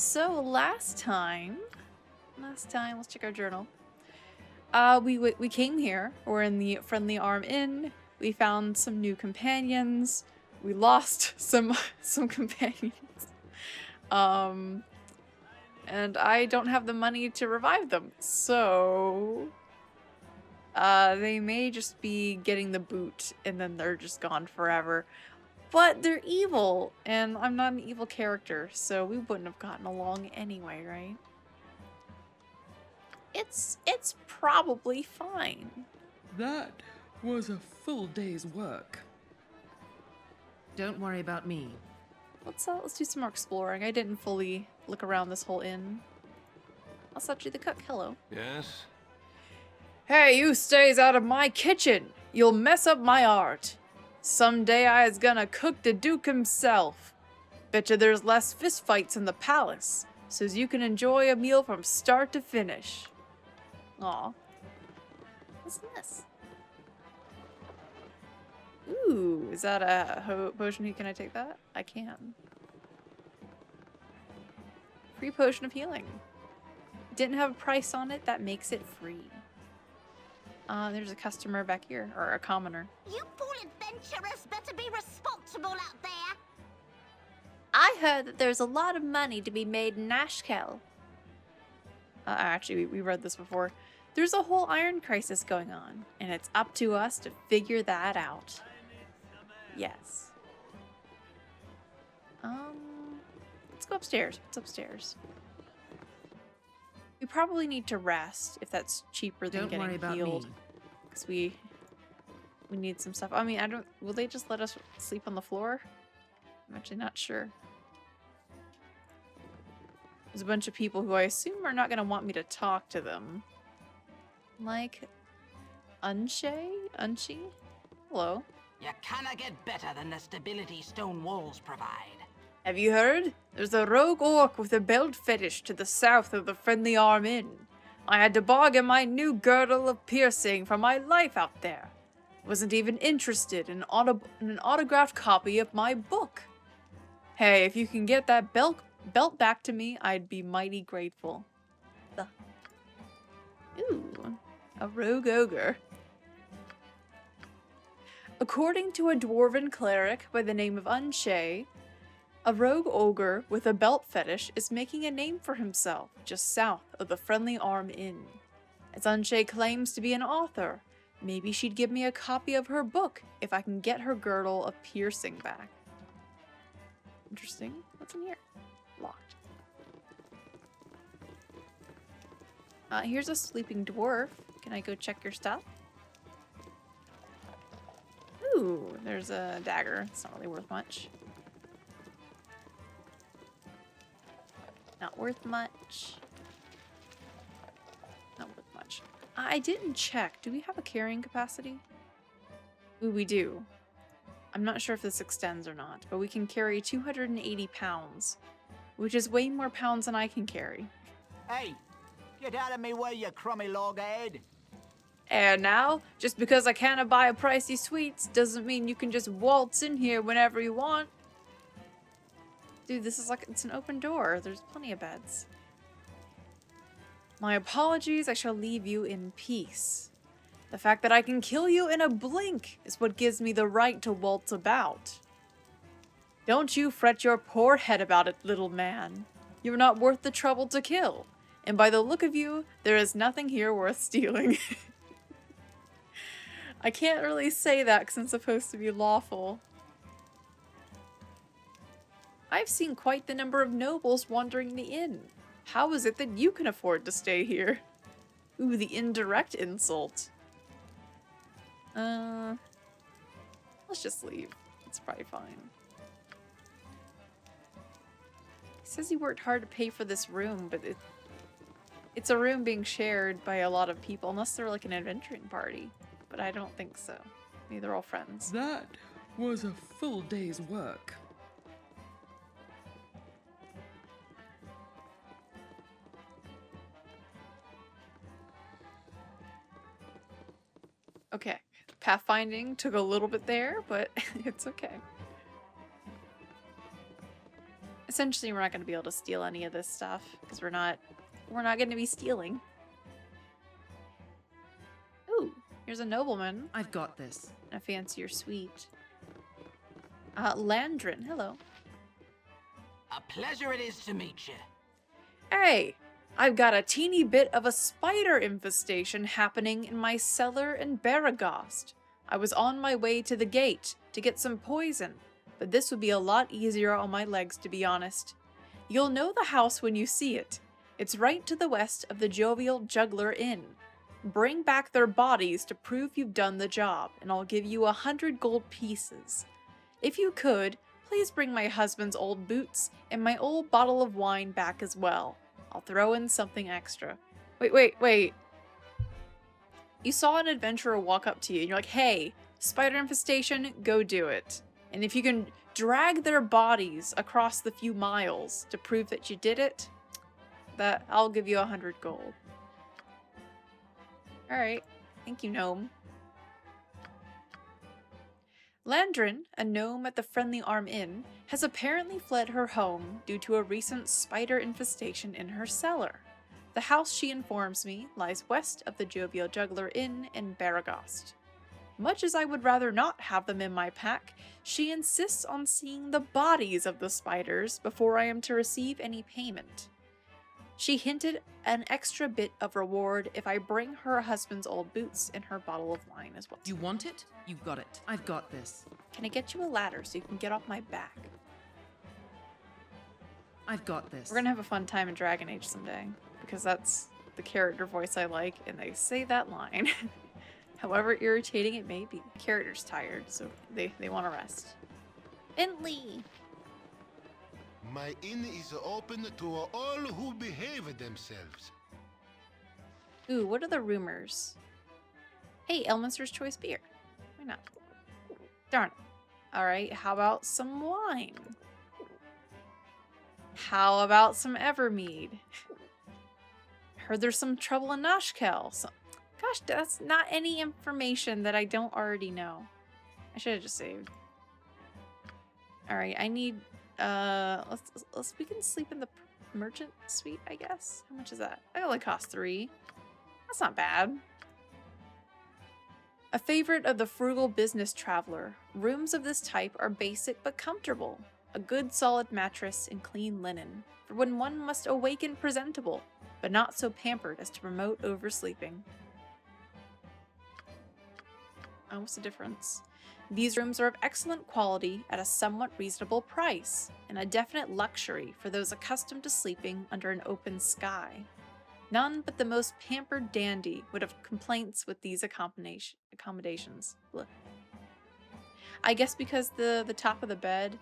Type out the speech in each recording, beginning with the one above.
So last time, let's check our journal. We came here. We're in the Friendly Arm Inn. We found some new companions. We lost some companions. And I don't have the money to revive them, so they may just be getting the boot and then they're just gone forever. But they're evil, and I'm not an evil character, so we wouldn't have gotten along anyway, right? It's probably fine. That was a full day's work. Don't worry about me. Let's do some more exploring. I didn't fully look around this whole inn. I'll set you the cook. Hello. Yes? Hey, you stays out of my kitchen. You'll mess up my art. Someday I is gonna cook the Duke himself. Betcha there's less fistfights in the palace, so's you can enjoy a meal from start to finish. Aw. What's this? Ooh, is that a potion? Can I take that? I can. Free potion of healing. Didn't have a price on it, that makes it free. There's a customer back here, or a commoner. You poor adventurers better be responsible out there. I heard that there's a lot of money to be made in Nashkel. Actually, we read this before. There's a whole iron crisis going on, and it's up to us to figure that out. Yes. Let's go upstairs. What's upstairs? We probably need to rest if that's cheaper than Don't worry getting about healed. me. Because we need some stuff. I mean, will they just let us sleep on the floor? I'm actually not sure. There's a bunch of people who I assume are not going to want me to talk to them. Like Unchi? Hello. You cannot get better than the stability stone walls provide. Have you heard? There's a rogue orc with a belt fetish to the south of the Friendly Arm Inn. I had to bargain my new girdle of piercing for my life out there. Wasn't even interested in an autographed copy of my book. Hey, if you can get that belt back to me, I'd be mighty grateful. Ooh, a rogue ogre. According to a dwarven cleric by the name of Unshay, a rogue ogre with a belt fetish is making a name for himself just south of the Friendly Arm Inn. As Unshay claims to be an author, maybe she'd give me a copy of her book if I can get her girdle of piercing back. Interesting. What's in here? Locked. Here's a sleeping dwarf. Can I go check your stuff? Ooh, there's a dagger. It's not really worth much. Not worth much. Not worth much. I didn't check. Do we have a carrying capacity? Ooh, we do. I'm not sure if this extends or not, but we can carry 280 pounds, which is way more pounds than I can carry. Hey, get out of me way, you crummy loghead. And now, just because I can't buy pricey sweets doesn't mean you can just waltz in here whenever you want. Dude, this is like, it's an open door. There's plenty of beds. My apologies, I shall leave you in peace. The fact that I can kill you in a blink is what gives me the right to waltz about. Don't you fret your poor head about it, little man. You're not worth the trouble to kill. And by the look of you, there is nothing here worth stealing. I can't really say that because it's supposed to be lawful. I've seen quite the number of nobles wandering the inn. How is it that you can afford to stay here? Ooh, the indirect insult. Let's just leave. It's probably fine. He says he worked hard to pay for this room, but it's a room being shared by a lot of people, unless they're like an adventuring party. But I don't think so. Maybe they're all friends. That was a full day's work. Okay. Pathfinding took a little bit there, but it's okay. It Essentially, we're not going to be able to steal any of this stuff because we're not going to be stealing. Ooh, here's a nobleman. I've got this. A fancier suite. Landrin, hello. A pleasure it is to meet you. Hey, I've got a teeny bit of a spider infestation happening in my cellar in Baragost. I was on my way to the gate to get some poison, but this would be a lot easier on my legs, to be honest. You'll know the house when you see it. It's right to the west of the Jovial Juggler Inn. Bring back their bodies to prove you've done the job, and I'll give you 100 gold pieces. If you could, please bring my husband's old boots and my old bottle of wine back as well. I'll throw in something extra. Wait. You saw an adventurer walk up to you and you're like, hey, spider infestation, go do it. And if you can drag their bodies across the few miles to prove that you did it, that I'll give you 100 gold. Alright, thank you, gnome. Landrin, a gnome at the Friendly Arm Inn, has apparently fled her home due to a recent spider infestation in her cellar. The house, she informs me, lies west of the Jovial Juggler Inn in Baragost. Much as I would rather not have them in my pack, she insists on seeing the bodies of the spiders before I am to receive any payment. She hinted an extra bit of reward if I bring her husband's old boots and her bottle of wine as well. You want it? You've got it. I've got this. Can I get you a ladder so you can get off my back? I've got this. We're gonna have a fun time in Dragon Age someday, because that's the character voice I like, and they say that line. However irritating it may be. The character's tired, so they want to rest. Bentley! My inn is open to all who behave themselves. Ooh, what are the rumors? Hey, Elminster's Choice Beer. Why not? Darn it. Alright, how about some wine? How about some Evermead? Heard there's some trouble in Noshkel. Gosh, that's not any information that I don't already know. I should have just saved. Alright, I need... we can sleep in the merchant suite, I guess. How much is that? That only costs 3. That's not bad. A favorite of the frugal business traveler, rooms of this type are basic but comfortable. A good solid mattress and clean linen, for when one must awaken presentable, but not so pampered as to promote oversleeping. Oh, what's the difference? These rooms are of excellent quality at a somewhat reasonable price, and a definite luxury for those accustomed to sleeping under an open sky. None but the most pampered dandy would have complaints with these accommodations. Blech. I guess because the top of the bed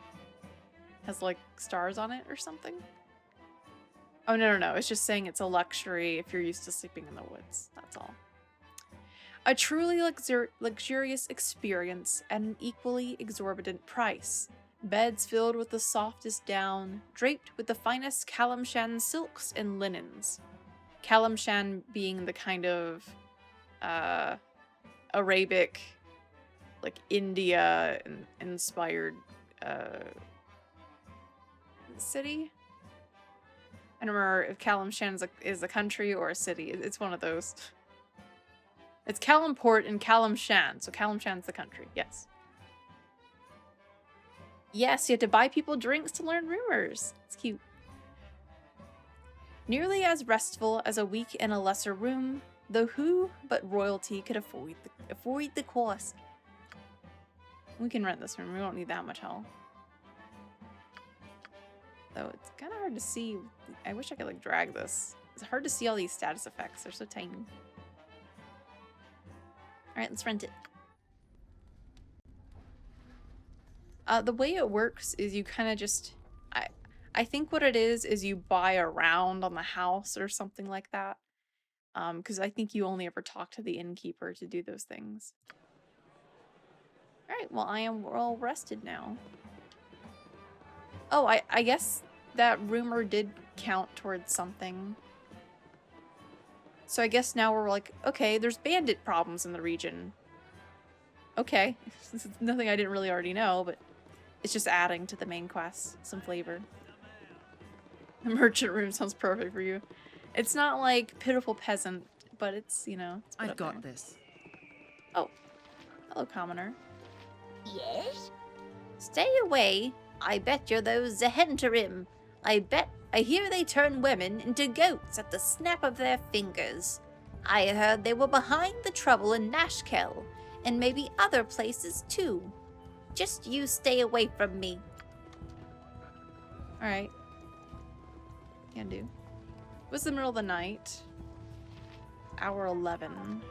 has like stars on it or something? Oh, no. It's just saying it's a luxury if you're used to sleeping in the woods. That's all. A truly luxurious experience at an equally exorbitant price. Beds filled with the softest down, draped with the finest Kalimshan silks and linens. Kalimshan being the kind of Arabic, like India inspired city. I don't remember if Kalimshan is a country or a city. It's one of those. It's Kalimport and Kalimshan, so Kalimshan's the country, yes. Yes, you have to buy people drinks to learn rumors. It's cute. Nearly as restful as a week in a lesser room, though who but royalty could afford the cost. We can rent this room, we don't need that much help. Though it's kind of hard to see. I wish I could like drag this. It's hard to see all these status effects, they're so tiny. Alright, let's rent it. The way it works is you kind of just... I think what it is you buy a round on the house or something like that. Because I think you only ever talk to the innkeeper to do those things. Alright, well I am all rested now. Oh, I guess that rumor did count towards something. So I guess now we're like, okay, there's bandit problems in the region. Okay. This is nothing I didn't really already know, but it's just adding to the main quest some flavor. The merchant room sounds perfect for you. It's not like pitiful peasant, but it's, you know, it's I've got this. Oh, hello, commoner. Yes? Stay away. I bet you're those Zehenterim. I hear they turn women into goats at the snap of their fingers. I heard they were behind the trouble in Nashkel, and maybe other places too. Just you stay away from me. Alright. Can do. What's the middle of the night? Hour 11.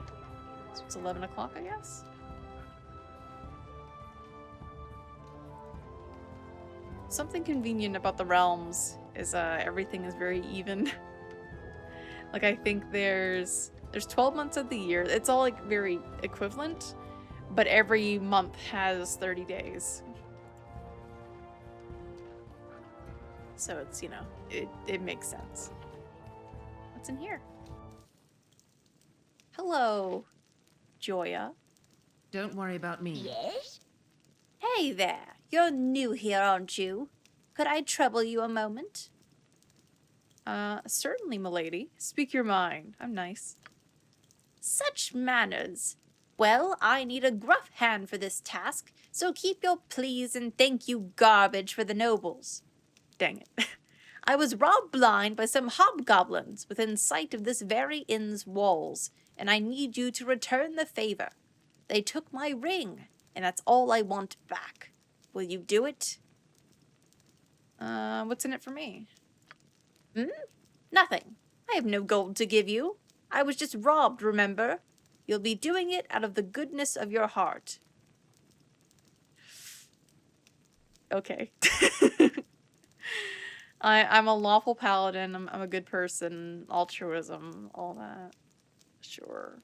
So it's 11 o'clock, I guess? Something convenient about the realms is everything is very even. Like, I think there's 12 months of the year. It's all like very equivalent, but every month has 30 days. So it's, you know, it makes sense. What's in here? Hello, Joya. Don't worry about me. Yes? Hey there. You're new here, aren't you? Could I trouble you a moment? Certainly, milady. Speak your mind. I'm nice. Such manners. Well, I need a gruff hand for this task, so keep your please and thank you garbage for the nobles. Dang it. I was robbed blind by some hobgoblins within sight of this very inn's walls, and I need you to return the favor. They took my ring, and that's all I want back. Will you do it? What's in it for me? Nothing. I have no gold to give you. I was just robbed, remember? You'll be doing it out of the goodness of your heart. Okay. I'm a lawful paladin. I'm a good person. Altruism, all that. Sure.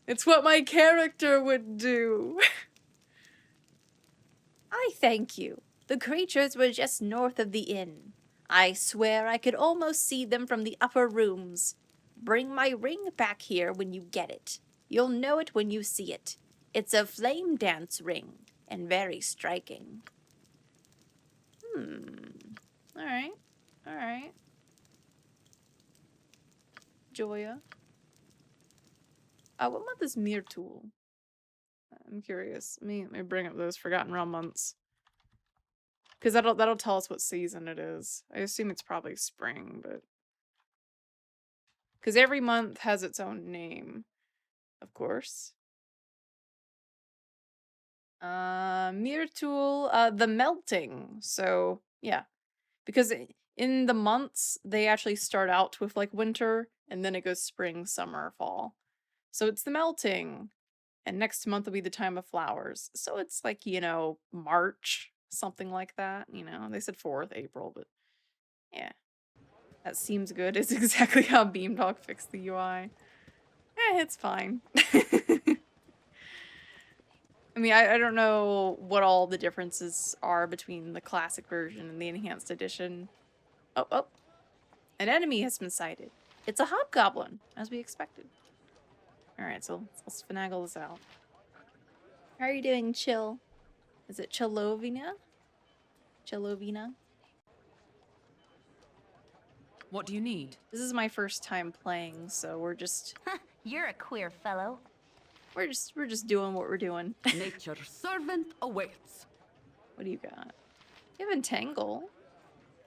It's what my character would do. I thank you. The creatures were just north of the inn. I swear I could almost see them from the upper rooms. Bring my ring back here when you get it. You'll know it when you see it. It's a flame dance ring, and very striking. Alright. Alright. Joya. What month is Mirtul? I'm curious. Let me bring up those Forgotten Realm months. Because that'll tell us what season it is. I assume it's probably spring, but... Because every month has its own name, of course. Mirtul, the melting. So, yeah. Because in the months, they actually start out with, like, winter, and then it goes spring, summer, fall. So it's the melting. And next month will be the time of flowers. So it's like, you know, March, something like that. You know, they said 4th April, but yeah. That seems good. It's exactly how Beamdog fixed the UI. It's fine. I mean, I don't know what all the differences are between the classic version and the enhanced edition. Oh. An enemy has been sighted. It's a hobgoblin, as we expected. Alright, so let's finagle this out. How are you doing, Chill? Is it Chilovina? Chilovina? What do you need? This is my first time playing, so we're just You're a queer fellow. we're just doing what we're doing. Nature's servant awaits. What do you got? You have Entangle.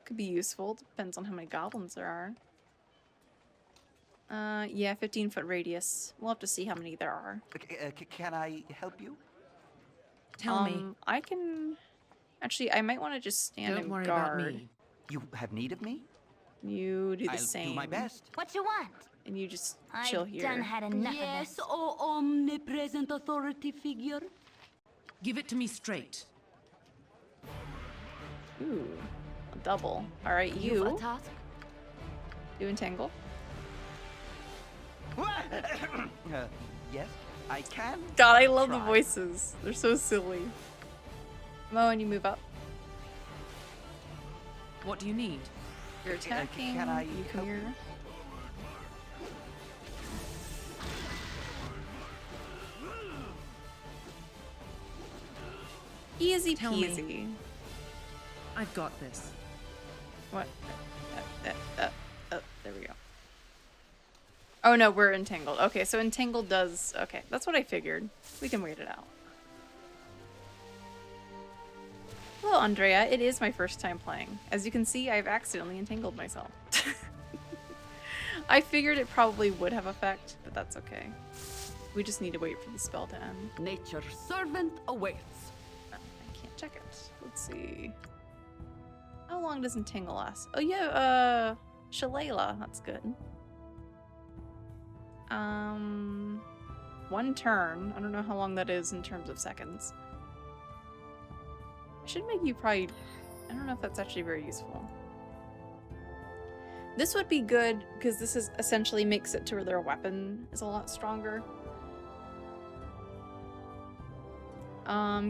Could be useful. Depends on how many goblins there are. Yeah, 15-foot radius. We'll have to see how many there are. Can I help you? Tell me. I can... Actually, I might want to just stand Don't and worry guard. about me. You have need of me? You do the I'll same. do my best. What you want? And you just chill I've here. done had enough of Yes, this. O omnipresent authority figure. Give it to me straight. Ooh, a double. Alright, You've you. a task? You Entangle. Yes, I can. God, I love the Try. voices. They're so silly. Mo, and you move up. What do you need? You're attacking. can I you help come here. Easy Tell me. peasy. I've got this. What? There we go. Oh no, we're entangled. Okay, so entangled does... Okay, that's what I figured. We can wait it out. Hello, Andrea. It is my first time playing. As you can see, I've accidentally entangled myself. I figured it probably would have effect, but that's okay. We just need to wait for the spell to end. Nature's servant awaits. I can't check it. Let's see. How long does entangle last? Oh yeah, Shalala. That's good. 1 turn. I don't know how long that is in terms of seconds. I should make you probably... I don't know if that's actually very useful. This would be good because this is essentially makes it to where their weapon is a lot stronger.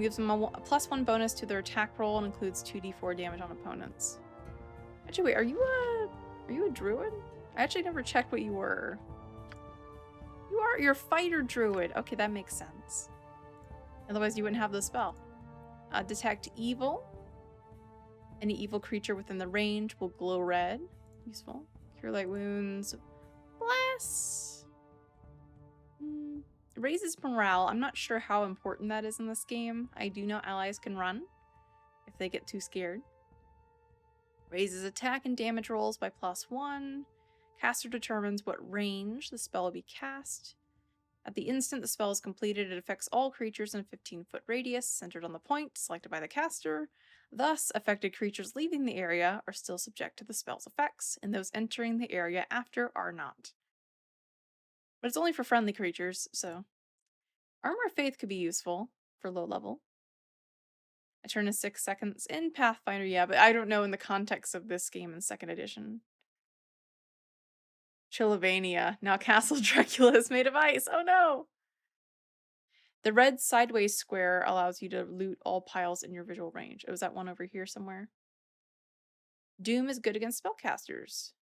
Gives them a +1 bonus to their attack roll and includes 2d4 damage on opponents. Actually, wait, are you a druid? I actually never checked what you were. You're a fighter druid. Okay, that makes sense. Otherwise, you wouldn't have the spell. Detect evil. Any evil creature within the range will glow red. Useful. Cure light wounds. Bless. Raises morale. I'm not sure how important that is in this game. I do know allies can run if they get too scared. Raises attack and damage rolls by +1. Caster determines what range the spell will be cast. At the instant the spell is completed, it affects all creatures in a 15-foot radius centered on the point selected by the caster. Thus, affected creatures leaving the area are still subject to the spell's effects, and those entering the area after are not. But it's only for friendly creatures, so... Armor of Faith could be useful for low level. A turn is 6 seconds in Pathfinder, yeah, but I don't know in the context of this game in 2nd edition. Chillovania. Now Castle Dracula is made of ice. Oh no! The red sideways square allows you to loot all piles in your visual range. Oh, is that one over here somewhere? Doom is good against spellcasters.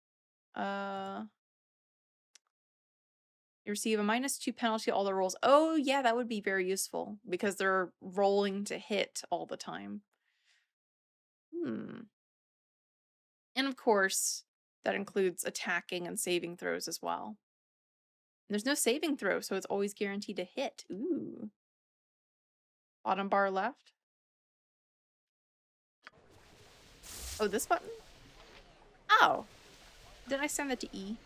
You receive a -2 penalty to all the rolls. Oh yeah, that would be very useful because they're rolling to hit all the time. And of course, that includes attacking and saving throws as well. And there's no saving throw, so it's always guaranteed to hit. Ooh. Bottom bar left. Oh, this button? Oh. Did I send that to E?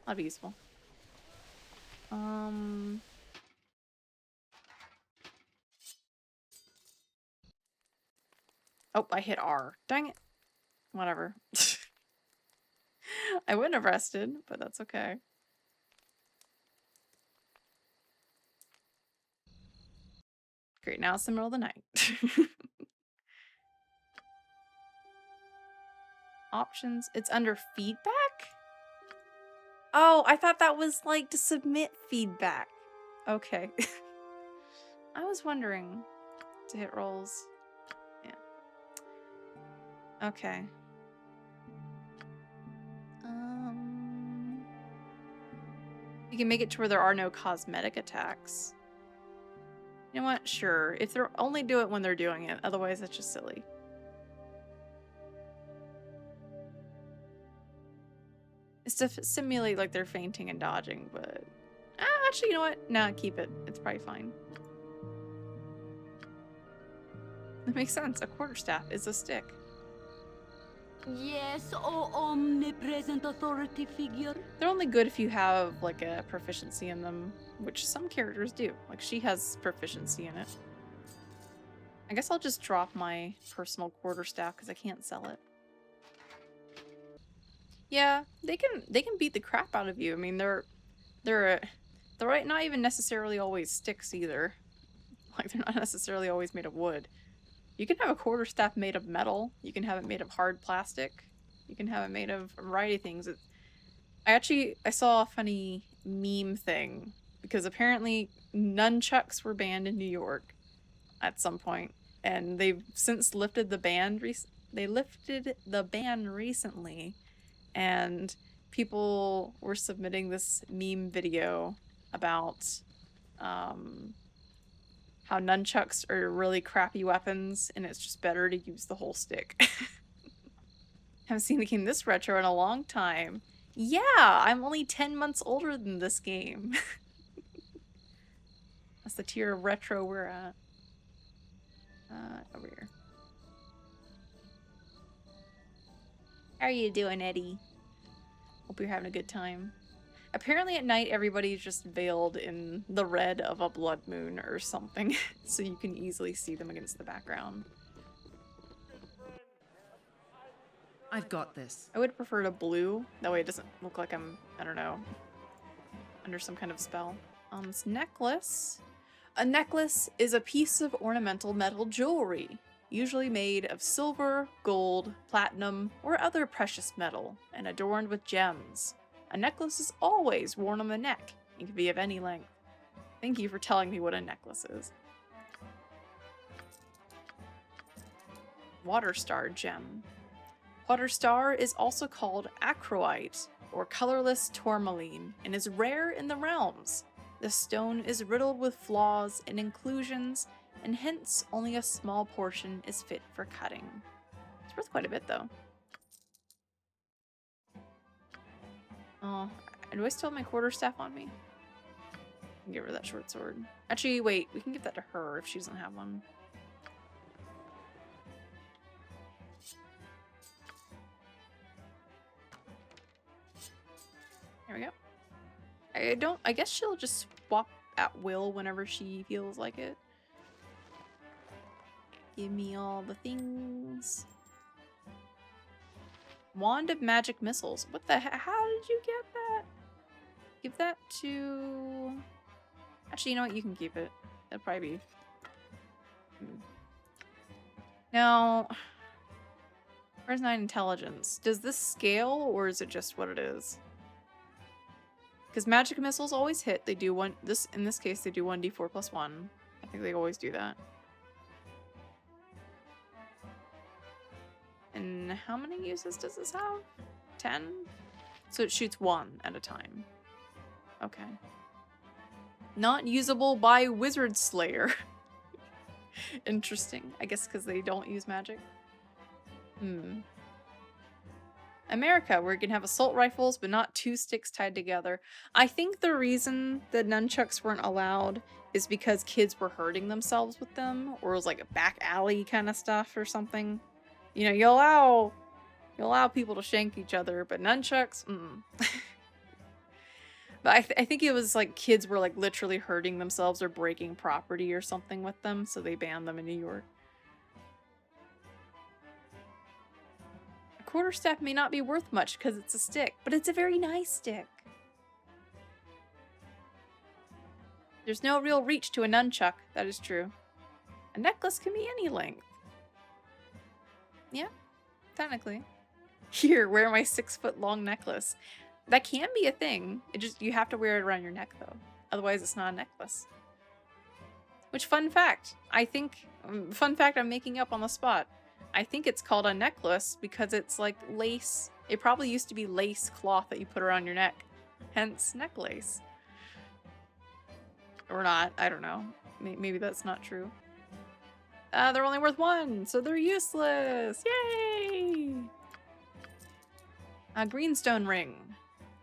That'd be useful. Oh, I hit R. Dang it. Whatever. I wouldn't have rested, but that's okay. Great, now it's the middle of the night. Options. It's under feedback? Oh, I thought that was like to submit feedback. Okay. I was wondering to hit rolls. Yeah. Okay. You can make it to where there are no cosmetic attacks. You know what? Sure. If they're only do it when they're doing it, otherwise it's just silly. It's to simulate like they're fainting and dodging, but actually, you know what? Nah, keep it. It's probably fine. That makes sense. A quarterstaff is a stick. Yes, oh omnipresent authority figure. They're only good if you have like a proficiency in them, which some characters do. Like she has proficiency in it. I guess I'll just drop my personal quarterstaff because I can't sell it. Yeah, they can beat the crap out of you. I mean, they're not even necessarily always sticks either. Like they're not necessarily always made of wood. You can have a quarterstaff made of metal. You can have it made of hard plastic. You can have it made of a variety of things. I saw a funny meme thing because apparently nunchucks were banned in New York at some point, and they've since lifted the ban. They lifted the ban recently, and people were submitting this meme video about how nunchucks are really crappy weapons and it's just better to use the whole stick. Haven't seen a game this retro in a long time. Yeah, I'm only 10 months older than this game. That's the tier of retro we're at. Over here. How are you doing, Eddie? Hope you're having a good time. Apparently at night everybody's just veiled in the red of a blood moon or something, so you can easily see them against the background. I've got this. I would prefer to blue, that way it doesn't look like I'm, I don't know, under some kind of spell. This necklace. A necklace is a piece of ornamental metal jewelry, usually made of silver, gold, platinum, or other precious metal, and adorned with gems. A necklace is always worn on the neck and can be of any length. Thank you for telling me what a necklace is. Water Star Gem. Water Star is also called acroite, or colorless tourmaline, and is rare in the realms. The stone is riddled with flaws and inclusions, and hence only a small portion is fit for cutting. It's worth quite a bit, though. Oh, do I still have my quarterstaff on me? I can give her that short sword. Actually, wait, we can give that to her if she doesn't have one. There we go. I guess she'll just swap at will whenever she feels like it. Give me all the things. Wand of Magic Missiles. What the heck? How did you get that? Give that to... Actually, you know what? You can keep it. That'd probably be... Now... Where's 9 intelligence? Does this scale, or is it just what it is? Because magic missiles always hit. They do one... In this case, they do 1d4 plus 1. I think they always do that. And how many uses does this have? 10? So it shoots 1 at a time. Okay. Not usable by Wizard Slayer. Interesting. I guess because they don't use magic. America, where you can have assault rifles, but not 2 sticks tied together. I think the reason the nunchucks weren't allowed is because kids were hurting themselves with them, or it was like a back alley kind of stuff or something. You know, you allow people to shank each other, but nunchucks, But I think it was like kids were like literally hurting themselves or breaking property or something with them, so they banned them in New York. A quarterstaff may not be worth much because it's a stick, but it's a very nice stick. There's no real reach to a nunchuck, that is true. A necklace can be any length. Yeah, technically. Here, wear my 6-foot-long necklace. That can be a thing. You have to wear it around your neck, though. Otherwise, it's not a necklace. Which, fun fact, I'm making up on the spot. I think it's called a necklace because it's like lace. It probably used to be lace cloth that you put around your neck. Hence, necklace. Or not, I don't know. Maybe that's not true. They're only worth 1, so they're useless! Yay! A greenstone ring.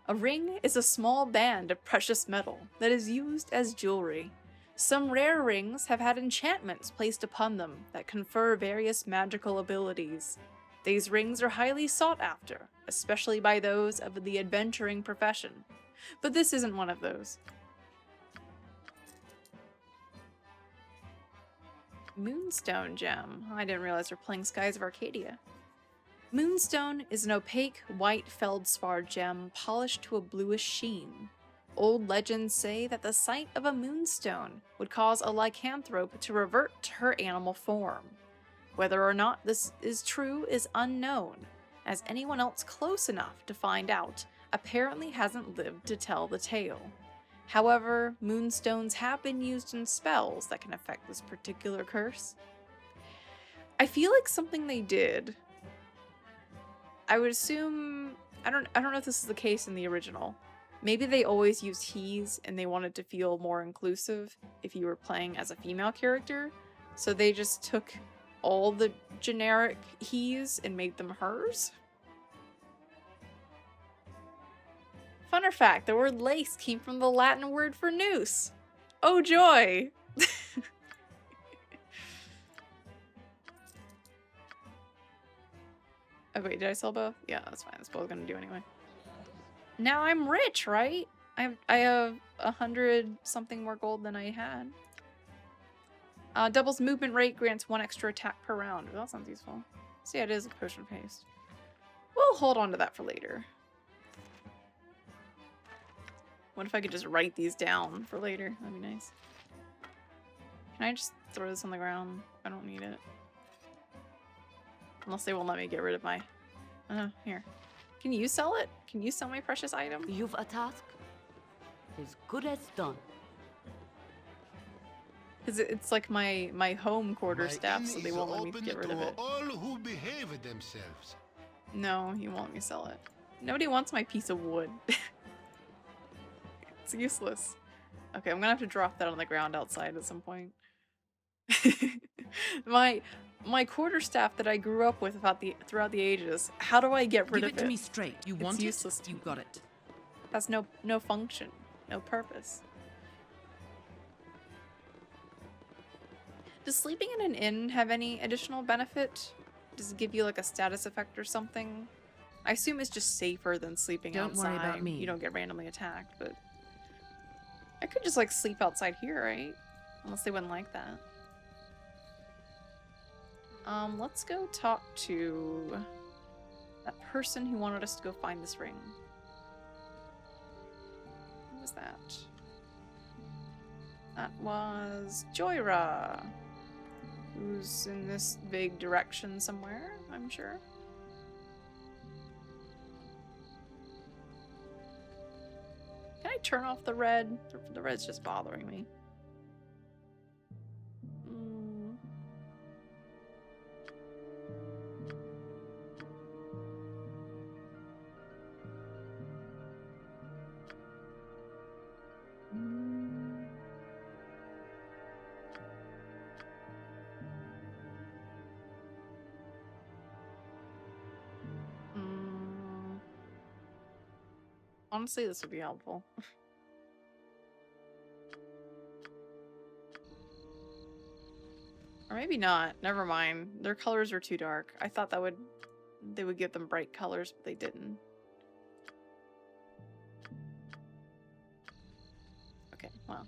A ring is a small band of precious metal that is used as jewelry. Some rare rings have had enchantments placed upon them that confer various magical abilities. These rings are highly sought after, especially by those of the adventuring profession. But this isn't one of those. Moonstone gem. I didn't realize we're playing Skies of Arcadia. Moonstone is an opaque white feldspar gem polished to a bluish sheen. Old legends say that the sight of a moonstone would cause a lycanthrope to revert to her animal form. Whether or not this is true is unknown, as anyone else close enough to find out apparently hasn't lived to tell the tale. However, moonstones have been used in spells that can affect this particular curse. I feel like something they did. I would assume, I don't know if this is the case in the original, Maybe they always used he's and they wanted to feel more inclusive if you were playing as a female character. So they just took all the generic he's and made them hers. Funner fact, the word lace came from the Latin word for noose. Oh joy! Oh wait, did I sell both? Yeah, that's fine. That's what I was gonna do anyway. Now I'm rich, right? I have 100 something more gold than I had. Doubles movement rate, grants 1 extra attack per round. Well, that sounds useful. So yeah, it is a potion paste. We'll hold on to that for later. What if I could just write these down for later? That'd be nice. Can I just throw this on the ground? I don't need it. Unless they won't let me get rid of my... here. Can you sell it? Can you sell my precious item? You've a task as good as done. Because it's like my home quarter My staff, inn so they is won't let me open get rid of to it. all who behave themselves. No, he won't let me sell it. Nobody wants my piece of wood. It's useless. Okay, I'm gonna have to drop that on the ground outside at some point. My quarterstaff that I grew up with throughout the ages. How do I get rid Give of it to me straight. You want useless it? to You me. got it. Has no function, no purpose. Does sleeping in an inn have any additional benefit? Does it give you like a status effect or something? I assume it's just safer than sleeping Don't outside. worry about me. You don't get randomly attacked, but I could just like sleep outside here, right? Unless they wouldn't like that. Let's go talk to that person who wanted us to go find this ring. Who was that? That was Joyra, who's in this vague direction somewhere, I'm sure. Can I turn off the red? The red's just bothering me. Honestly, this would be helpful. Or maybe not. Never mind. Their colors are too dark. I thought they would give them bright colors, but they didn't. Okay, well.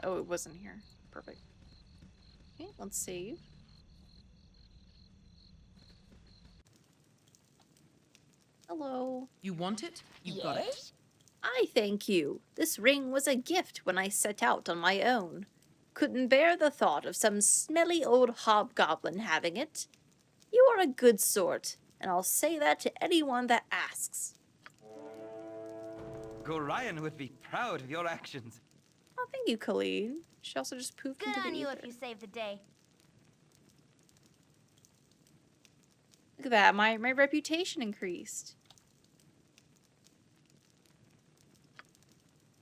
Oh, it wasn't here. Perfect. Okay, let's save. Hello. You want it? You got it. I thank you. This ring was a gift when I set out on my own. Couldn't bear the thought of some smelly old hobgoblin having it. You are a good sort, and I'll say that to anyone that asks. Gorion would be proud of your actions. Oh, thank you, Khalid. She also just poofed Good into the on you ether. if you saved the day. Look at that, my reputation increased.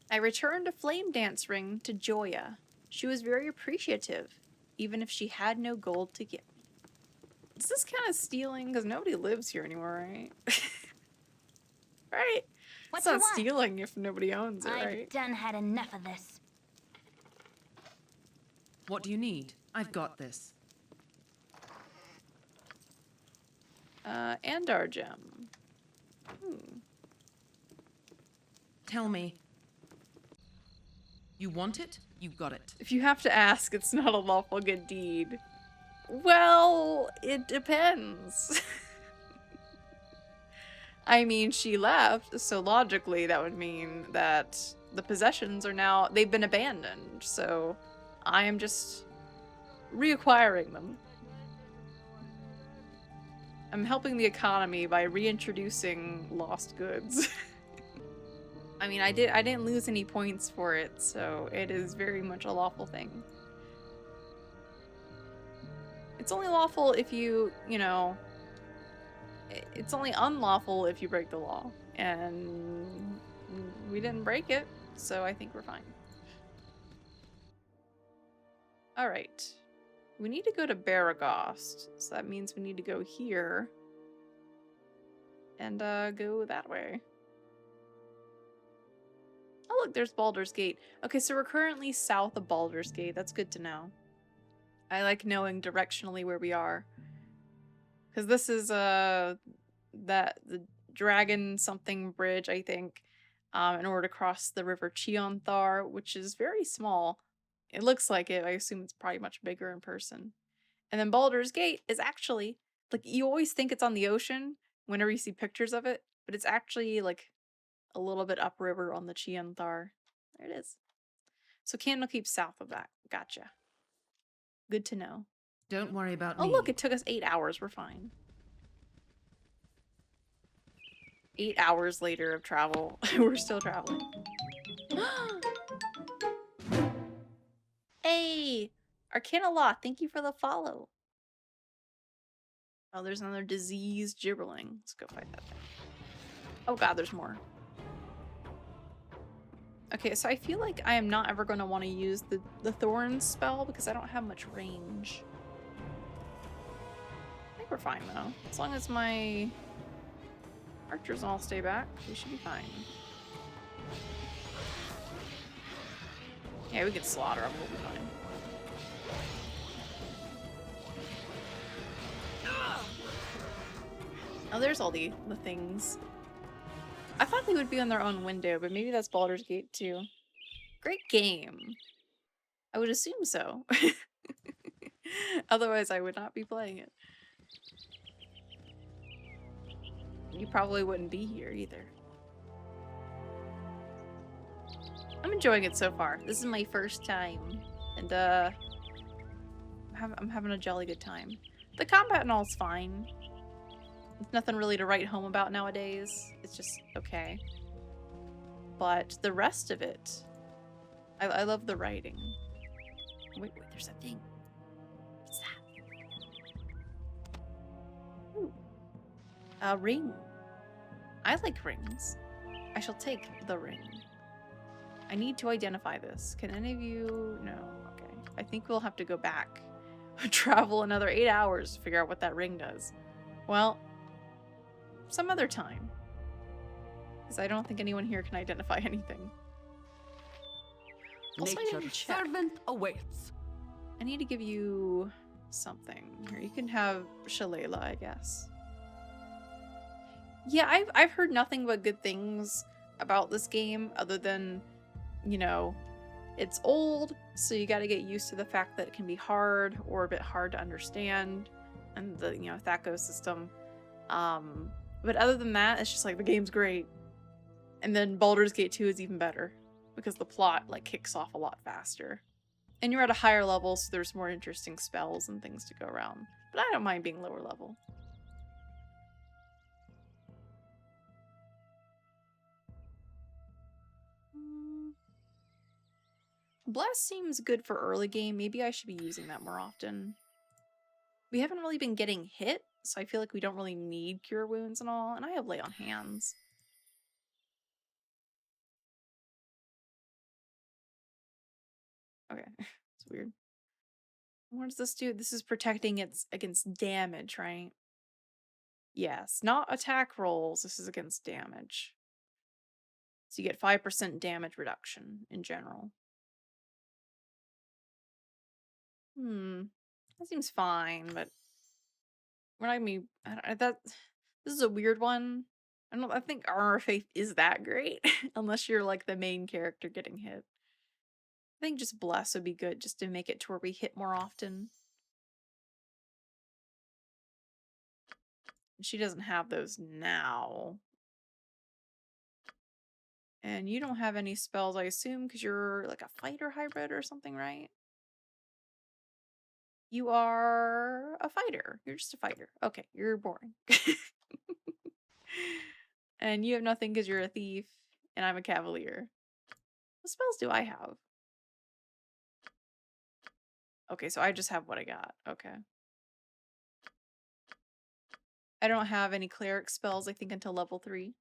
I returned a flame dance ring to Joya. She was very appreciative, even if she had no gold to give me. Is this kind of stealing? Because nobody lives here anymore, right? Right? What It's you not want? stealing if nobody owns it, I've right? done had enough of this. What do you need? I've got this. Andar gem. Tell me. You want it? You got it. If you have to ask, it's not a lawful good deed. Well, it depends. I mean, she left, so logically that would mean that the possessions are now, they've been abandoned, so I am just reacquiring them. I'm helping the economy by reintroducing lost goods. I mean, I didn't lose any points for it, so it is very much a lawful thing. It's only lawful if you know, it's only unlawful if you break the law. And we didn't break it, so I think we're fine. Alright. We need to go to Baragost, so that means we need to go here. And go that way. Oh look, there's Baldur's Gate. Okay, so we're currently south of Baldur's Gate. That's good to know. I like knowing directionally where we are. Because this is the dragon something bridge, I think, in order to cross the river Cheonthar, which is very small. It looks like it. I assume it's probably much bigger in person. And then Baldur's Gate is actually, like, you always think it's on the ocean whenever you see pictures of it, but it's actually, like, a little bit upriver on the Cheonthar. There it is. So Candlekeep south of that. Gotcha. Good to know. Don't worry about Oh me. look, it took us 8 hours. We're fine. 8 hours later of travel. We're still traveling. Hey! Arcana Law, thank you for the follow. Oh, there's another disease gibberling. Let's go fight that thing. Oh god, there's more. Okay, so I feel like I am not ever going to want to use the Thorn spell because I don't have much range. I think we're fine though. As long as my archers all stay back, we should be fine. Yeah, we can slaughter them, we'll be fine. Oh, there's all the things. I thought they would be on their own window, but maybe that's Baldur's Gate too. Great game. I would assume so. Otherwise, I would not be playing it. You probably wouldn't be here either. I'm enjoying it so far. This is my first time, and I'm having a jolly good time. The combat and all's fine. It's nothing really to write home about nowadays. It's just okay. But the rest of it, I love the writing. Wait, there's a thing. What's that? Ooh. A ring. I like rings. I shall take the ring. I need to identify this. Can any of you? No. Okay. I think we'll have to go back. Travel another 8 hours to figure out what that ring does. Well, some other time. Because I don't think anyone here can identify anything. Also, I didn't Nature's check. servant awaits. I need to give you something. Here, you can have Shalala, I guess. Yeah, I've heard nothing but good things about this game, other than, you know, it's old, so you gotta get used to the fact that it can be hard or a bit hard to understand, and the, you know, Thaco system. But other than that, it's just like the game's great. And then Baldur's Gate 2 is even better, because the plot, like, kicks off a lot faster. And you're at a higher level, so there's more interesting spells and things to go around. But I don't mind being lower level. Bless seems good for early game. Maybe I should be using that more often. We haven't really been getting hit, so I feel like we don't really need Cure Wounds and all. And I have Lay on Hands. Okay, it's weird. What does this do? This is protecting it against damage, right? Yes, not attack rolls. This is against damage. So you get 5% damage reduction in general. That seems fine, but we're not gonna be. This is a weird one. I think Armor of Faith is that great, unless you're like the main character getting hit. I think just Bless would be good, just to make it to where we hit more often. She doesn't have those now. And you don't have any spells, I assume, because you're like a fighter hybrid or something, right? You are a fighter. You're just a fighter. Okay, you're boring. And you have nothing because you're a thief, and I'm a cavalier. What spells do I have? Okay, so I just have what I got. Okay. I don't have any cleric spells, I think, until level 3.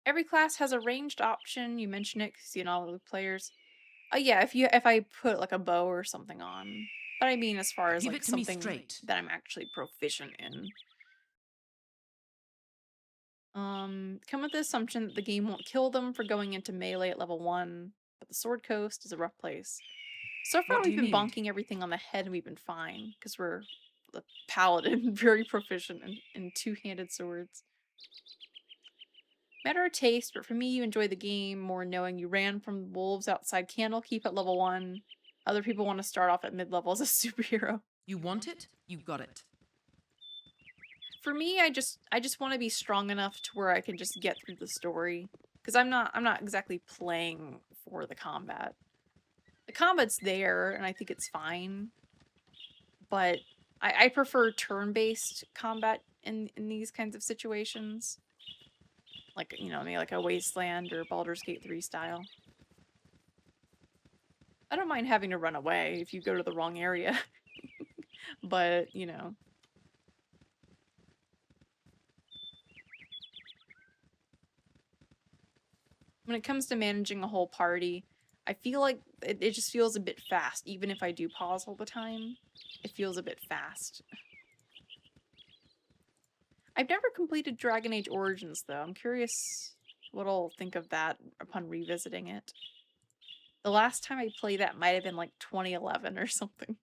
Every class has a ranged option. You mention it because you know all the players. Yeah, if I put like a bow or something on. But I mean as far as Give like it to me something straight. that I'm actually proficient in. Come with the assumption that the game won't kill them for going into melee at level 1, but the Sword Coast is a rough place. So far What do we've you been need? bonking everything on the head and we've been fine, because we're the paladin, very proficient in two-handed swords. Matter of taste, but for me you enjoy the game more knowing you ran from wolves outside Candlekeep at level 1. Other people want to start off at mid-level as a superhero. You want it? You got it. For me, I just want to be strong enough to where I can just get through the story, because I'm not exactly playing for the combat. The combat's there, and I think it's fine, but I prefer turn-based combat in these kinds of situations, like you know, maybe like a Wasteland or Baldur's Gate 3 style. I don't mind having to run away if you go to the wrong area, but you know. When it comes to managing a whole party, I feel like it just feels a bit fast. Even if I do pause all the time, it feels a bit fast. I've never completed Dragon Age Origins, though. I'm curious what I'll think of that upon revisiting it. The last time I played that might have been like 2011 or something.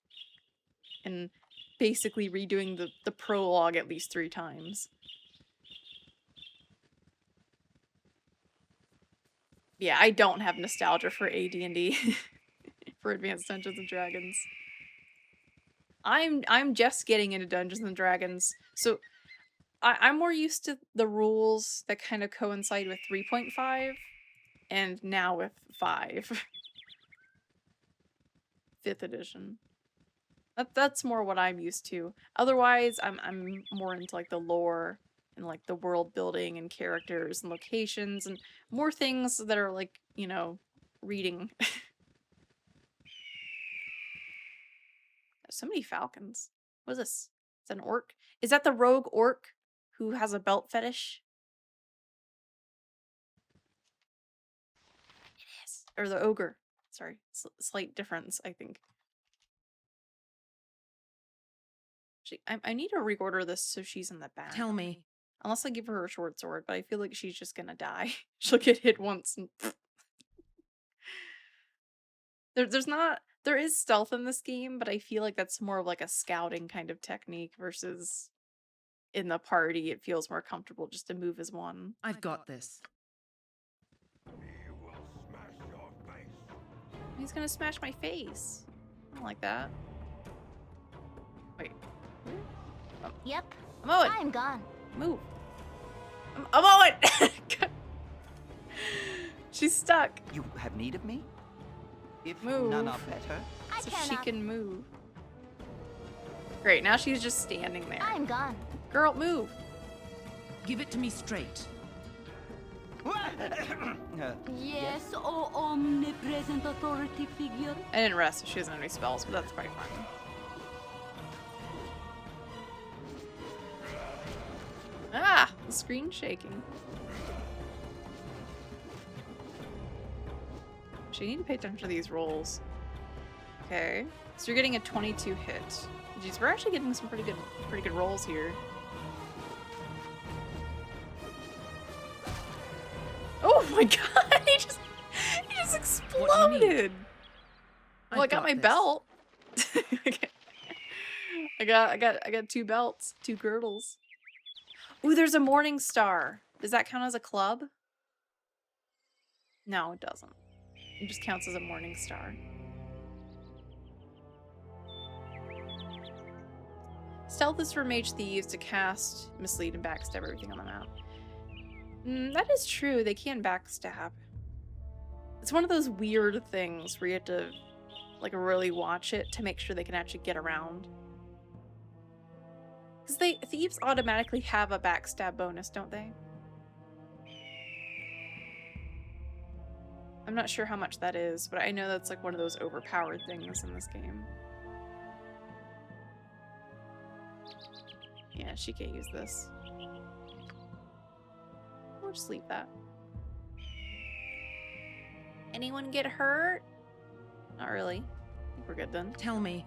And basically redoing the prologue at least 3 times. Yeah, I don't have nostalgia for AD&D. For Advanced Dungeons and Dragons. I'm just getting into Dungeons and Dragons, so I'm more used to the rules that kind of coincide with 3.5, and now with 5. 5th edition. That's more what I'm used to. Otherwise, I'm more into like the lore and like the world building and characters and locations and more things that are like, you know, reading. So many falcons. What is this? Is that an orc? Is that the rogue orc who has a belt fetish? It is. Or the ogre. Sorry. Slight difference, I think. I need to reorder this so she's in the back. Tell me. Unless I give her a short sword, but I feel like she's just gonna die. She'll get hit once and... There is stealth in this game, but I feel like that's more of like a scouting kind of technique versus in the party it feels more comfortable just to move as one. I've got this. He's gonna smash my face. I don't like that. Wait. Yep, I'm Owen! I'm gone. Move. I'm Owen! She's stuck. You have need of me? If Move. none are better. I So cannot. she can move. Great, now she's just standing there. I'm gone. Girl, move! Give it to me straight. Yes, oh omnipresent authority figure. I didn't rest, so she doesn't have any spells, but that's probably fine. Ah! The screen's shaking. Actually, I need to pay attention to these rolls. Okay. So you're getting a 22 hit. Jeez, we're actually getting some pretty good rolls here. Oh my god! He just exploded! Well, I got my this. belt. I got 2 belts, 2 girdles. Ooh, there's a morning star. Does that count as a club? No, it doesn't. It just counts as a morning star. Stealth is for mage thieves to cast, mislead, and backstab everything on the map. That is true. They can backstab. It's one of those weird things where you have to like really watch it to make sure they can actually get around. Because thieves automatically have a backstab bonus, don't they? I'm not sure how much that is, but I know that's like one of those overpowered things in this game. Yeah, she can't use this. We'll just leave that. Anyone get hurt? Not really. I think we're good then. Tell me.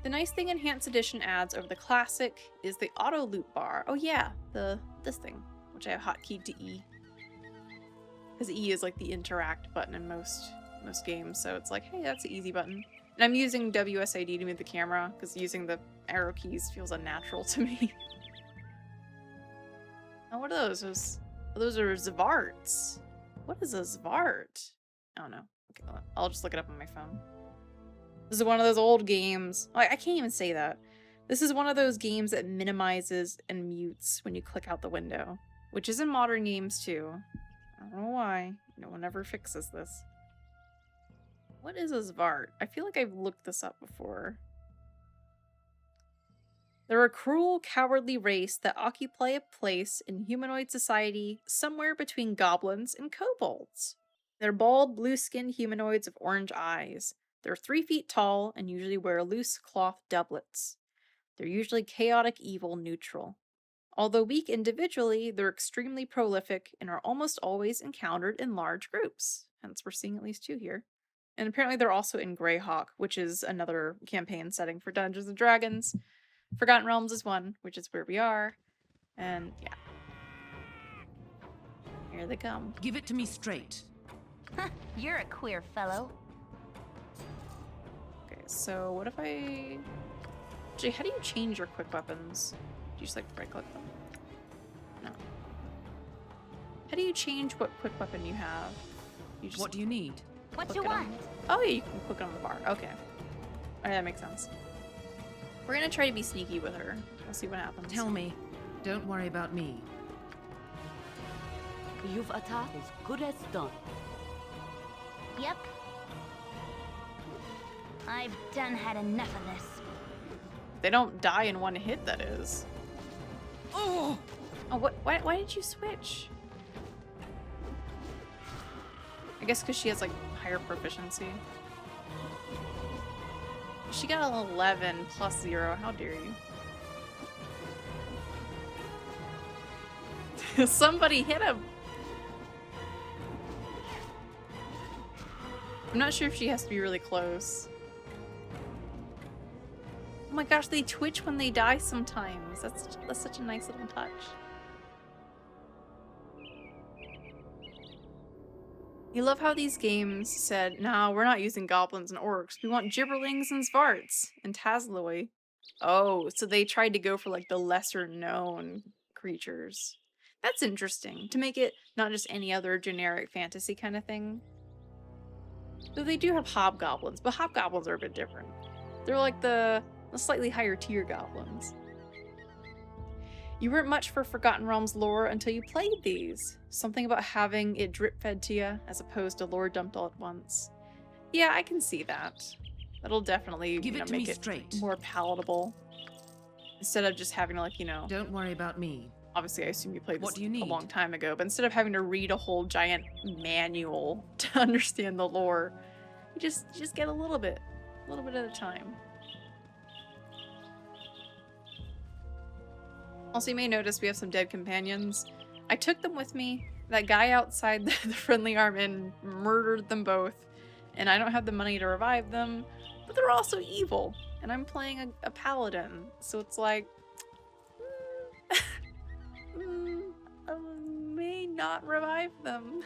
The nice thing Enhanced Edition adds over the classic is the auto loot bar. Oh yeah, this thing, which I have hotkeyed to E. Because E is like the interact button in most games, so it's like, hey, that's an easy button. And I'm using WSID to move the camera, because using the arrow keys feels unnatural to me. Oh, what are those? Those are Zvarts. What is a Zvart? I don't know. Okay, I'll just look it up on my phone. This is one of those old games. I can't even say that. This is one of those games that minimizes and mutes when you click out the window, which is in modern games too. I don't know why. No one ever fixes this. What is a Zvart? I feel like I've looked this up before. They're a cruel, cowardly race that occupy a place in humanoid society somewhere between goblins and kobolds. They're bald, blue-skinned humanoids of orange eyes. They're 3 feet tall and usually wear loose cloth doublets. They're usually chaotic evil neutral. Although weak individually, they're extremely prolific and are almost always encountered in large groups. Hence, we're seeing at least 2 here. And apparently they're also in Greyhawk, which is another campaign setting for Dungeons & Dragons. Forgotten Realms is one, which is where we are. And yeah. Here they come. Give it to me straight. You're a queer fellow. Okay, so what if I... Actually, how do you change your quick weapons? Do you just like right click them? No. How do you change what quick weapon you have? You just What do you need? What click you it on- want? Oh yeah, you can click it on the bar. Okay. Alright, that makes sense. We're gonna try to be sneaky with her. We'll see what happens. Tell me. Don't worry about me. You've attacked as good as done. Yep. I've done had enough of this. They don't die in one hit, that is. Oh! Oh, what? Why did you switch? I guess because she has, like, higher proficiency. She got an 11 plus 0. How dare you? Somebody hit him! I'm not sure if she has to be really close. Oh my gosh, they twitch when they die sometimes. That's such a nice little touch. You love how these games said, no, we're not using goblins and orcs. We want gibberlings and zvarts and Tazloi. Oh, so they tried to go for like the lesser known creatures. That's interesting. To make it not just any other generic fantasy kind of thing. Though they do have hobgoblins, but hobgoblins are a bit different. They're like the slightly higher tier goblins. You weren't much for Forgotten Realms lore until you played these. Something about having it drip-fed to you as opposed to lore dumped all at once. Yeah, I can see that. That'll definitely make it straight. more palatable. Instead of just having to, like, Don't worry about me. obviously I assume you played What this do you a need? long time ago, but instead of having to read a whole giant manual to understand the lore, you just get a little bit at a time. Also, you may notice we have some dead companions. I took them with me. That guy outside the Friendly Arm Inn murdered them both, and I don't have the money to revive them, but they're also evil, and I'm playing a paladin, so it's like, I may not revive them,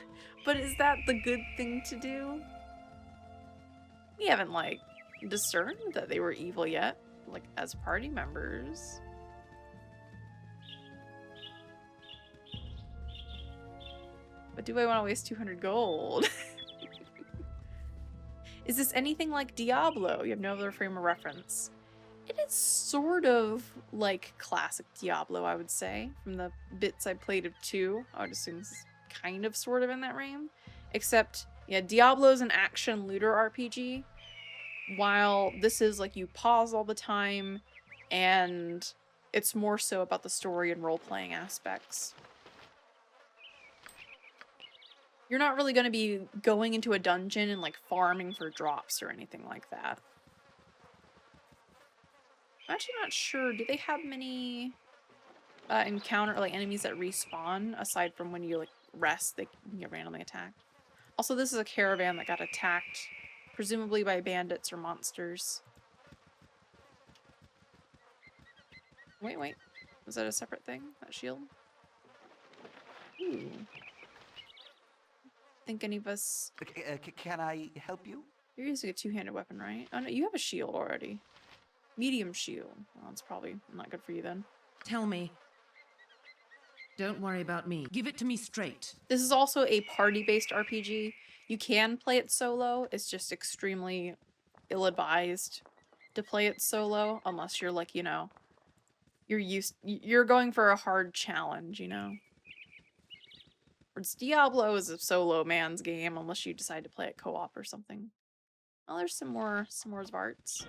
but is that the good thing to do? We haven't, like, discerned that they were evil yet, like, as party members. But do I want to waste 200 gold? Is this anything like Diablo? You have no other frame of reference. It is sort of like classic Diablo, I would say. From the bits I played of 2, I would assume this is kind of sort of in that realm. Except, yeah, Diablo's an action looter RPG, while this is like you pause all the time, and it's more so about the story and role-playing aspects. You're not really going to be going into a dungeon and like farming for drops or anything like that. I'm actually not sure. Do they have many enemies that respawn aside from when you like rest, they can get randomly attacked? Also, this is a caravan that got attacked, presumably by bandits or monsters. Wait, wait. Was that a separate thing? That shield? Ooh. Think any of us... Can I help you? You're using a two-handed weapon, right? Oh no, you have a shield already. Medium shield. Well, that's probably not good for you then. Tell me. Don't worry about me. Give it to me straight. This is also a party-based RPG. You can play it solo. It's just extremely ill-advised to play it solo, unless you're like, you know, you're going for a hard challenge, you know? Whereas Diablo is a solo man's game, unless you decide to play it co-op or something. Oh, there's some more Zvarts.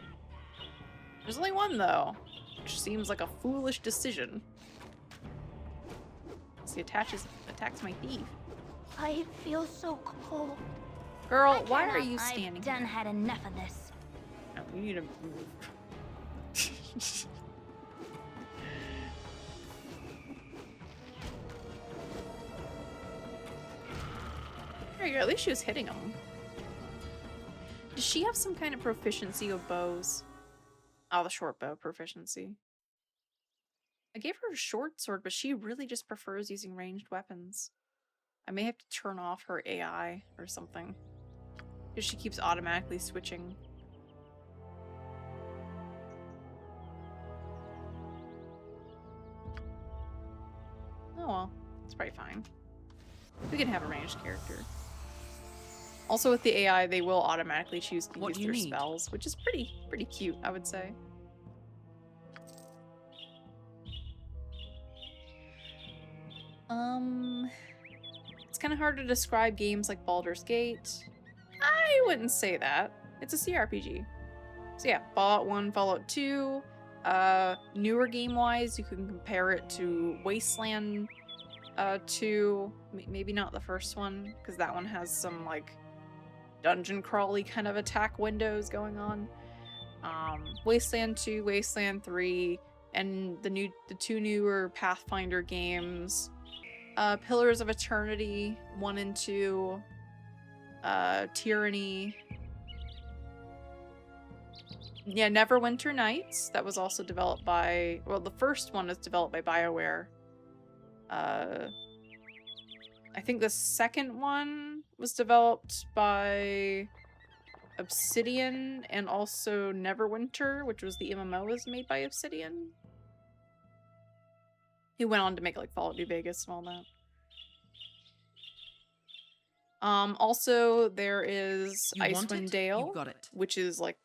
There's only one though, which seems like a foolish decision. He attacks my thief. I feel so cold. Girl, why are you standing I've done here? had enough of this. No, you need to move. There you go, at least she was hitting him. Does she have some kind of proficiency with bows? Oh, the short bow proficiency. I gave her a short sword, but she really just prefers using ranged weapons. I may have to turn off her AI or something. Because she keeps automatically switching. Oh well, it's probably fine. We can have a ranged character. Also with the AI, they will automatically choose to use their spells, which is pretty cute, I would say. It's kind of hard to describe games like Baldur's Gate. I wouldn't say that. It's a CRPG. So yeah, Fallout 1, Fallout 2. Newer game-wise, you can compare it to Wasteland 2. Maybe not the first one, because that one has some, like, dungeon crawly kind of attack windows going on. Wasteland 2, Wasteland 3, and the two newer Pathfinder games. Pillars of Eternity 1 and 2. Tyranny. Yeah, Neverwinter Nights. That was also developed by... Well, the first one was developed by BioWare. I think the second one was developed by Obsidian, and also Neverwinter, which was the MMO, was made by Obsidian. He went on to make like Fallout New Vegas and all that. Also there is Icewind Dale, which is like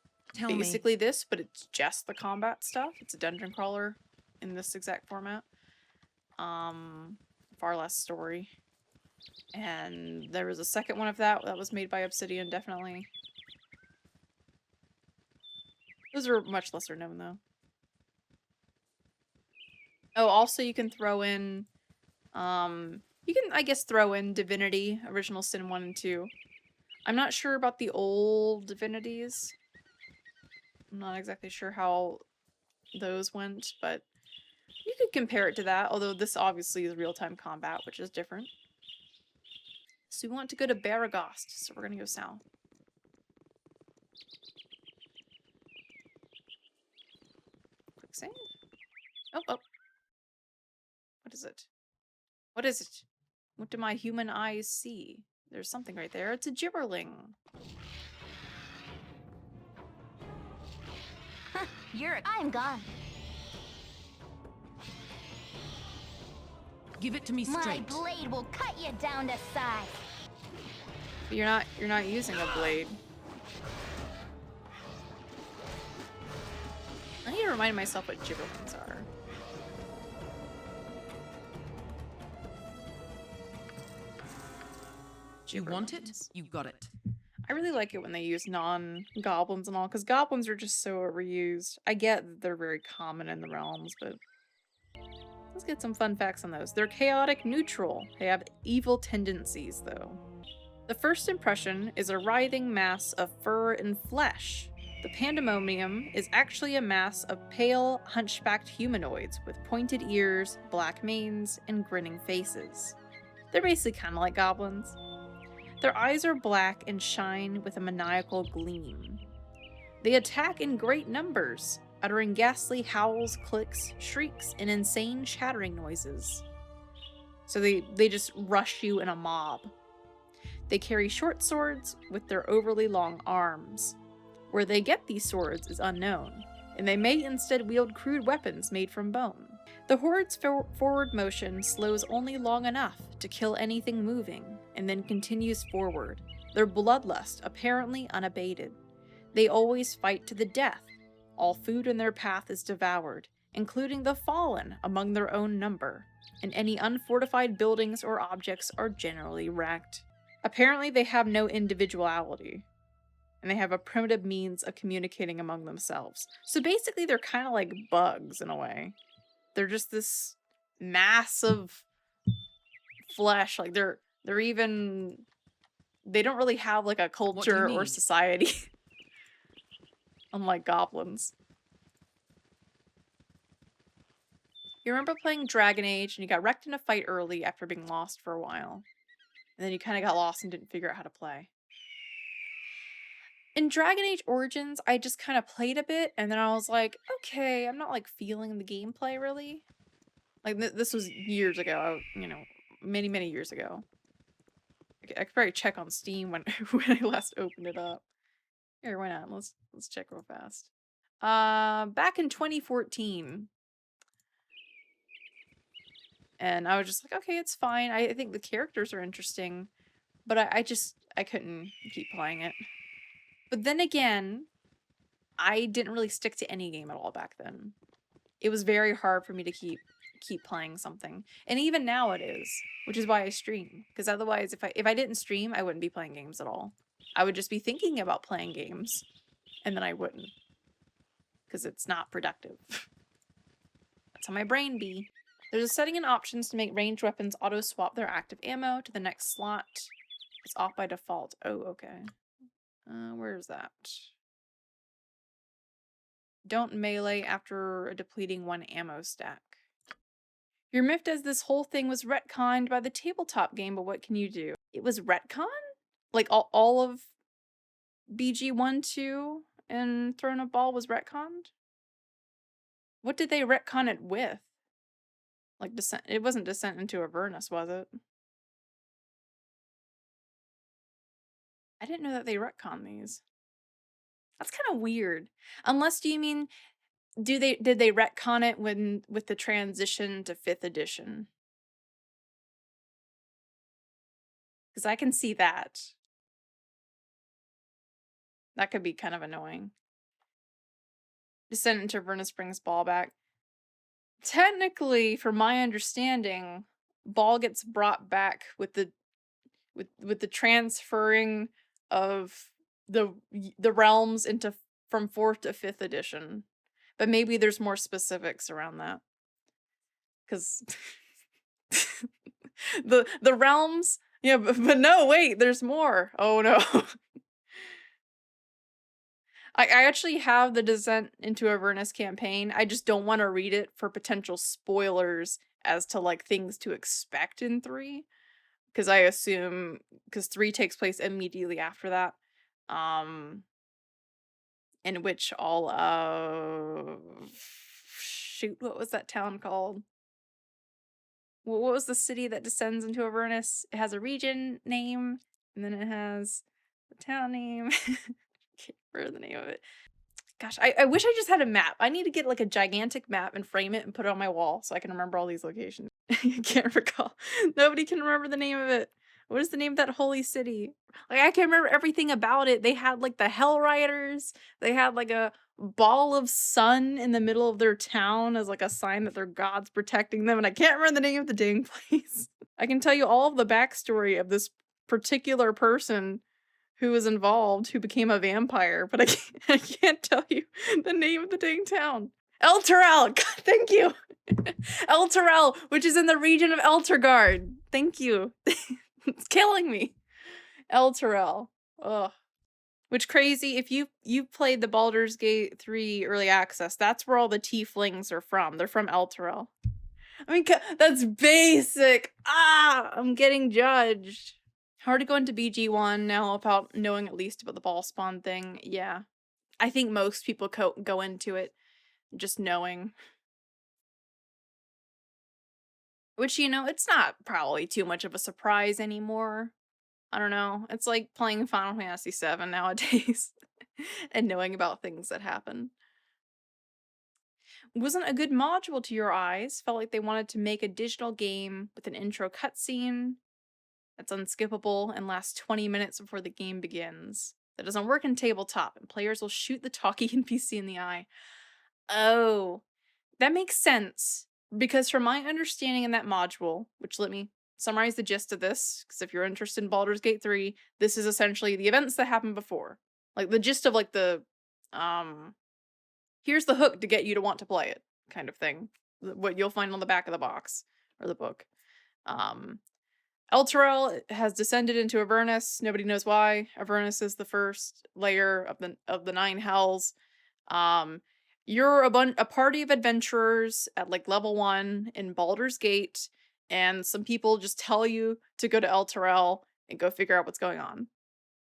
basically this, but it's just the combat stuff. It's a dungeon crawler in this exact format. Far less story. And there was a second one of that was made by Obsidian, definitely. Those are much lesser known though. Oh, also you can throw in, you can, I guess, throw in Divinity, Original Sin 1 and 2. I'm not sure about the old Divinities. I'm not exactly sure how those went, but you could compare it to that, although this obviously is real-time combat, which is different. So we want to go to Baragost, so we're gonna go south. Quick save. Oh. What is it? What is it? What do my human eyes see? There's something right there. It's a gibberling. I'm gone. Give it to me straight. My blade will cut you down to size. But you're not using a blade. I need to remind myself what gibberlings are. You want it? You got it. I really like it when they use non-goblins and all, because goblins are just so overused. I get that they're very common in the realms, but let's get some fun facts on those. They're chaotic neutral. They have evil tendencies, though. The first impression is a writhing mass of fur and flesh. The pandemonium is actually a mass of pale, hunchbacked humanoids with pointed ears, black manes, and grinning faces. They're basically kind of like goblins. Their eyes are black and shine with a maniacal gleam. They attack in great numbers, uttering ghastly howls, clicks, shrieks, and insane shattering noises. So they just rush you in a mob. They carry short swords with their overly long arms. Where they get these swords is unknown, and they may instead wield crude weapons made from bone. The horde's forward motion slows only long enough to kill anything moving, and then continues forward, their bloodlust apparently unabated. They always fight to the death. All food in their path is devoured, including the fallen among their own number, and any unfortified buildings or objects are generally wrecked. Apparently they have no individuality, and they have a primitive means of communicating among themselves. So basically they're kind of like bugs in a way. They're just this mass of flesh. Like they don't really have like a culture or society. Unlike goblins. You remember playing Dragon Age and you got wrecked in a fight early after being lost for a while. And then you kind of got lost and didn't figure out how to play. In Dragon Age Origins, I just kind of played a bit and then I was like, okay, I'm not like feeling the gameplay really. Like this was years ago, you know, many, many years ago. I could probably check on Steam when I last opened it up. Here, why not? Let's check real fast. Back in 2014. And I was just like, okay, it's fine. I think the characters are interesting. But I couldn't keep playing it. But then again, I didn't really stick to any game at all back then. It was very hard for me to keep playing something. And even now it is, which is why I stream. Because otherwise, if I didn't stream, I wouldn't be playing games at all. I would just be thinking about playing games, and then I wouldn't. Because it's not productive. That's how my brain be. There's a setting in options to make ranged weapons auto-swap their active ammo to the next slot. It's off by default. Oh, okay. Where's that? Don't melee after depleting one ammo stack. You're miffed as this whole thing was retconned by the tabletop game, but what can you do? It was retcon? Like all of BG 1, 2, and Throne of Ball was retconned? What did they retcon it with? Like Descent? It wasn't Descent into Avernus, was it? I didn't know that they retconned these. That's kind of weird. Unless, do you mean, did they retcon it with the transition to 5th edition? Because I can see that. That could be kind of annoying. Descent into Avernus brings Ball back. Technically, from my understanding, Ball gets brought back with the transferring of the realms into from 4th to 5th edition. But maybe there's more specifics around that. Because the realms, yeah, but no, wait, there's more. Oh no. I actually have the Descent into Avernus campaign. I just don't want to read it for potential spoilers as to like things to expect in 3. Because I assume, because 3 takes place immediately after that. In which all of... Shoot, what was that town called? What was the city that descends into Avernus? It has a region name, and then it has the town name. Can't remember the name of it. Gosh, I wish I just had a map. I need to get like a gigantic map and frame it and put it on my wall so I can remember all these locations. I can't recall. Nobody can remember the name of it. What is the name of that holy city? Like, I can remember everything about it. They had like the Hell Riders. They had like a ball of sun in the middle of their town as like a sign that their god's protecting them. And I can't remember the name of the dang place. I can tell you all of the backstory of this particular person who was involved, who became a vampire, but I can't tell you the name of the dang town. El Terrell! God, thank you! El Terrell, which is in the region of Eltergard. Thank you. It's killing me. El Terrell. Ugh. Which crazy, if you've played the Baldur's Gate 3 Early Access, that's where all the tieflings are from. They're from El Terrell. I mean, that's basic. Ah! I'm getting judged. Hard to go into BG1 now without knowing at least about the ball spawn thing. Yeah. I think most people go into it just knowing. Which, you know, it's not probably too much of a surprise anymore. I don't know. It's like playing Final Fantasy VII nowadays and knowing about things that happen. Wasn't a good module to your eyes. Felt like they wanted to make a digital game with an intro cutscene that's unskippable and lasts 20 minutes before the game begins. That doesn't work in tabletop, and players will shoot the talkie NPC in the eye. Oh, that makes sense. Because from my understanding in that module, which let me summarize the gist of this, because if you're interested in Baldur's Gate 3, this is essentially the events that happened before. Like the gist of like the, here's the hook to get you to want to play it kind of thing. What you'll find on the back of the box or the book. Elturel has descended into Avernus. Nobody knows why. Avernus is the first layer of the 9 hells. You're a party of adventurers at like level 1 in Baldur's Gate, and some people just tell you to go to Elturel and go figure out what's going on.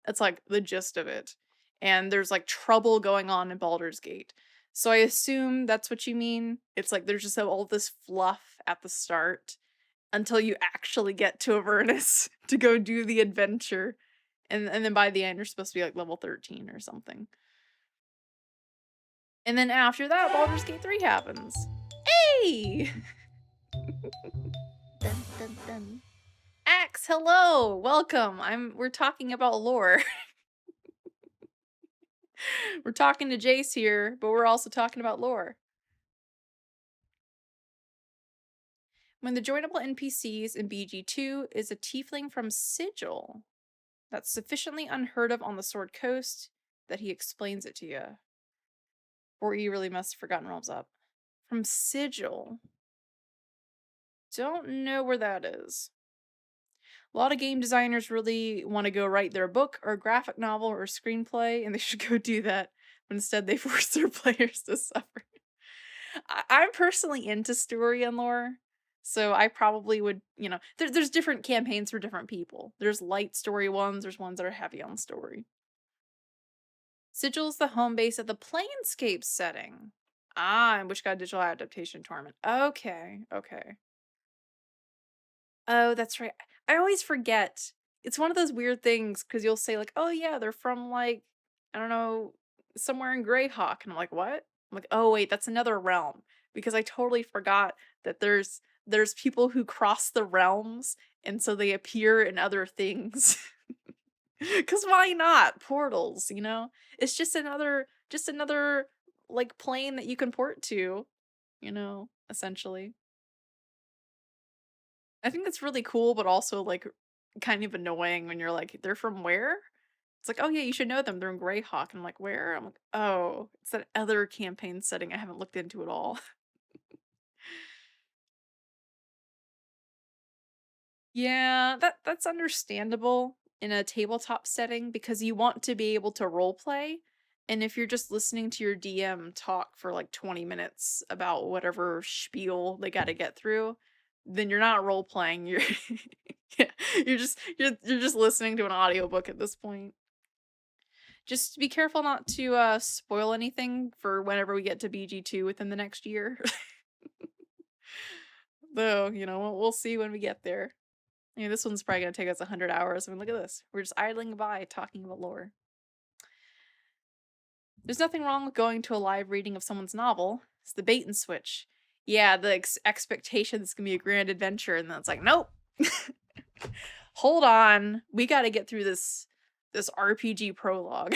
That's like the gist of it. And there's like trouble going on in Baldur's Gate. So I assume that's what you mean. It's like there's just all this fluff at the start until you actually get to Avernus to go do the adventure. And then by the end, you're supposed to be like level 13 or something. And then after that, Baldur's Gate 3 happens. Hey! Dun, dun, dun. Axe, hello! Welcome! We're talking about lore. We're talking to Jace here, but we're also talking about lore. When the joinable NPCs in BG2 is a tiefling from Sigil. That's sufficiently unheard of on the Sword Coast that he explains it to you. Or you really must have forgotten Realms Up. From Sigil. Don't know where that is. A lot of game designers really want to go write their book or graphic novel or screenplay, and they should go do that. But instead they force their players to suffer. I'm personally into story and lore. So I probably would, you know, there's different campaigns for different people. There's light story ones, there's ones that are heavy on story. Sigil is the home base of the Planescape setting. Ah, and Witchgod Digital Adaptation Tournament. Okay. Oh, that's right. I always forget. It's one of those weird things, because you'll say like, oh yeah, they're from like, I don't know, somewhere in Greyhawk. And I'm like, what? I'm like, oh wait, that's another realm. Because I totally forgot that there's people who cross the realms, and so they appear in other things. Cause why not? Portals, you know? It's just another like plane that you can port to, you know, essentially. I think that's really cool, but also like kind of annoying when you're like, they're from where? It's like, oh yeah, you should know them. They're in Greyhawk. And I'm like, where? I'm like, oh, it's that other campaign setting I haven't looked into at all. Yeah, that's understandable in a tabletop setting because you want to be able to roleplay. And if you're just listening to your DM talk for like 20 minutes about whatever spiel they got to get through, then you're not role playing. You're yeah, you're just listening to an audiobook at this point. Just be careful not to spoil anything for whenever we get to BG2 within the next year. Though, you know, we'll see when we get there. Yeah, this one's probably gonna take us 100 hours. I mean, look at this. We're just idling by talking about lore. There's nothing wrong with going to a live reading of someone's novel. It's the bait and switch. Yeah, the expectation is gonna be a grand adventure, and then it's like, nope. Hold on. We gotta get through this RPG prologue.